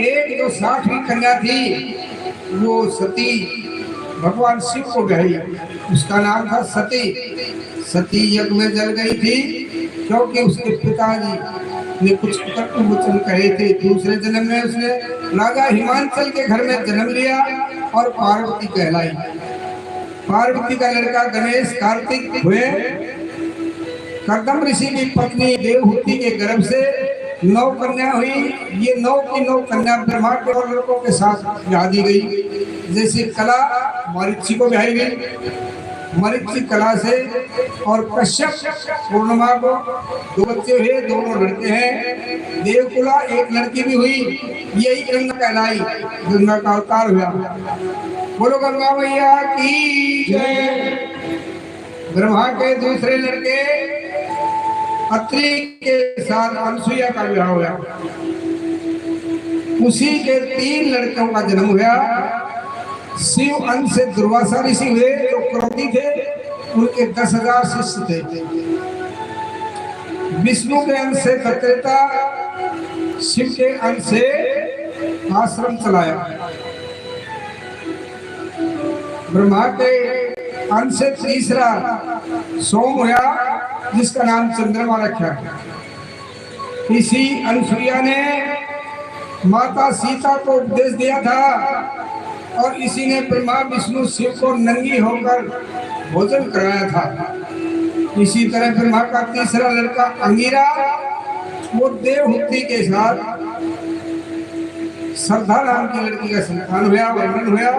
एक जो 60वीं कन्या थी वो सती भगवान शिव को गई, उसका नाम था सती। सती यज्ञ में जल गई थी क्योंकि उसके पिताजी ने कुछ कटु वचन कहे थे। दूसरे जन्म में उसने राजा हिमांचल के घर में जन्म लिया और पार्वती कहलाई। पार्वती का लड़का गणेश कार्तिक हुए। कर्दम ऋषि की पत्नी देवहूति के गर्भ से 9 कन्या हुई। ये 9 की 9 कन्या ब्रह्मा के और लड़कों के साथ ब्याह दी गई। जैसे कला मरीचि को ब्याही गई, मरीचि कला से, और कश्यप पूर्णिमा को 2 बच्चे हुए, दोनों लड़के हैं। देवकुला एक लड़की भी हुई, यही गंगा कहलाई, गंगा का अवतार हुआ। बोलो गंगा मैया की जय। ब्रह्मा के दूसरे लड़के अत्रि के साथ अनसुईया का विवाह हुआ। उसी के 3 लड़कों का जन्म हुआ। शिव अंश से दुर्वासा ऋषि हुए जो क्रोधी थे, उनके 10,000 शिष्य थे। विष्णु के अंश से दत्रेता, शिव के अंश से आश्रम चलाया। ब्रह्मा के अंश से तीसरा सोम हुआ जिसका नाम चंद्रमा रखा। इसी अनुसुईया ने माता सीता को उपदेश दिया था और इसी ने ब्रह्मा विष्णु शिव को नंगी होकर भोजन कराया था। इसी तरह ब्रह्मा का तीसरा लड़का अंगिरा, वो देवहूति के साथ श्रद्धा नाम की लड़की का संतान हुआ, वर्णन हुआ,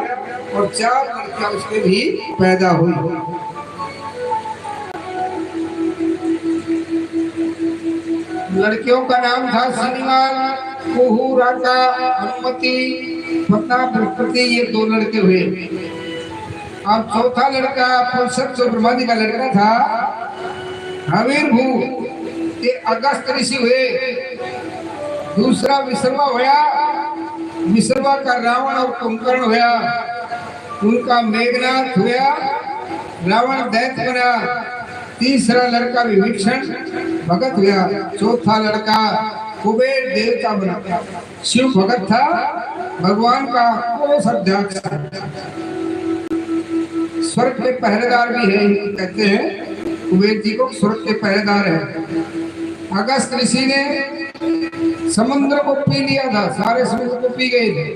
और 4 लड़कियां उसके भी पैदा हुई। लड़कियों का नाम था शनिवार, कुहू, राका, अनुमति, पत्ना, बृहस्पति। ये 2 लड़के हुए। अब चौथा लड़का पुरुषोत्तम जो ब्रह्मा जी का लड़का था हवीरभू, ये अगस्त ऋषि हुए। दूसरा विश्रवा हुआ। विश्रवा का रावण और कुंभकर्ण हुआ। उनका मेघनाथ हुआ, रावण दैत्य बना। तीसरा लड़का विभीषण भगत हुआ। चौथा लड़का कुबेर देवता बना। शिव भगत था, भगवान का कोष अध्यक्ष। स्वर्ग के पहरेदार भी है, कहते हैं कुबेर जी को स्वर्ग के पहरेदार है। अगस्त ऋषि ने समुद्र को पी लिया था, सारे समुद्र को पी गए थे।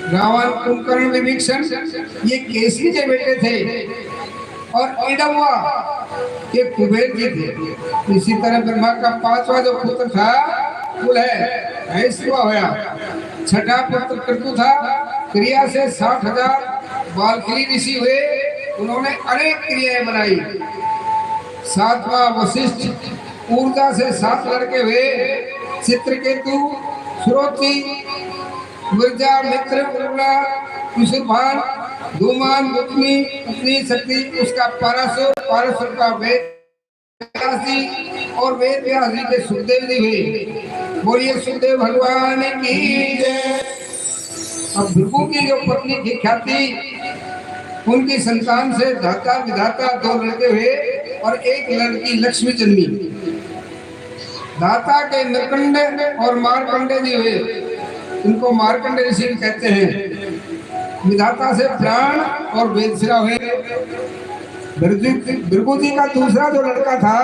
रावण, कुंभकर्ण, विभीषण ये केसरी के बेटे थे और इडम्वा ये कुबेर जी थे। इसी तरह ब्रह्मा का 5वां जो पुत्र था कुल है ऐश्वा हुआ। छठा पुत्र क्रतु था। क्रिया से 60,000 बालकली ऋषि हुए, उन्होंने अनेक क्रियाएं बनाई। 7वां वशिष्ठ, ऊर्जा से 7 लड़के हुए। चित्रकेतु, श्रोति, विरजा, मित्र, उर्ला, विशुभान, धूमान, बुकनी, पुतनी, शक्ति, उसका पारासुर, पारासुर का वेदव्यासी और वेदव्यासी के सुखदेव जी हुए। बोलिए सुखदेव भगवान की जय। अब भृगु की जो पत्नी थी ख्याति, उनकी संतान से धाता विधाता 2 लड़के हुए और एक लड़की लक्ष्मी जन्मी। धाता के नरकंडे और मारकंडे जी हुए, इनको मारकंडे ऋषि कहते हैं। विधाता से प्राण और वेदशिरा हुए। भृगु जी का दूसरा जो लड़का था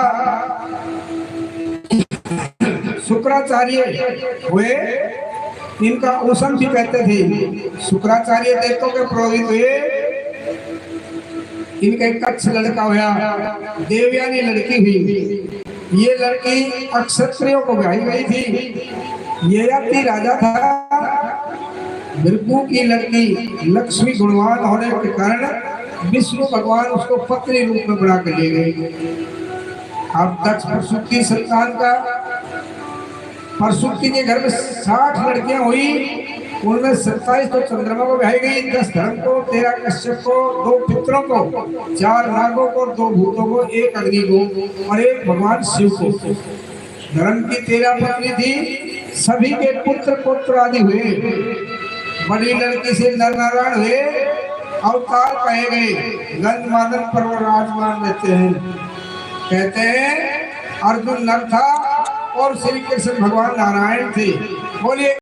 शुक्राचार्य हुए, इनका उषम भी कहते थे। शुक्राचार्य देवों के पुरोहित हुए। इनका एक कच्छ लड़का हुआ। देवयानी लड़की हुई। ये लड़की अक्षत्रियों को ब्याही गई थी। ययाति राजा था। भृगु की लड़की लक्ष्मी गुणवान होने के कारण विष्णु भगवान उसको पत्नी रूप में बना कर ले गए। अब दक्ष प्रसूति संतान का, प्रसूति के घर में 60 लड़कियां हुई। उनमें 27 तो चंद्रमा को ब्याही गई, 10 धर्म को, 13 कश्यप को, 2 पितरों को, 4 नागों को, 2 भूतों को, 1 अग्नि को और 1 भगवान शिव को। धर्म की 13 पत्नी थी। सभी के पुत्र पुत्र आदि हुए। बड़ी लड़की से नर नारायण हुए, अवतार कहे गए। गंधमादन पर्व राजमान देते हैं। कहते हैं अर्जुन नर था और श्री कृष्ण भगवान नारायण थे। बोलिए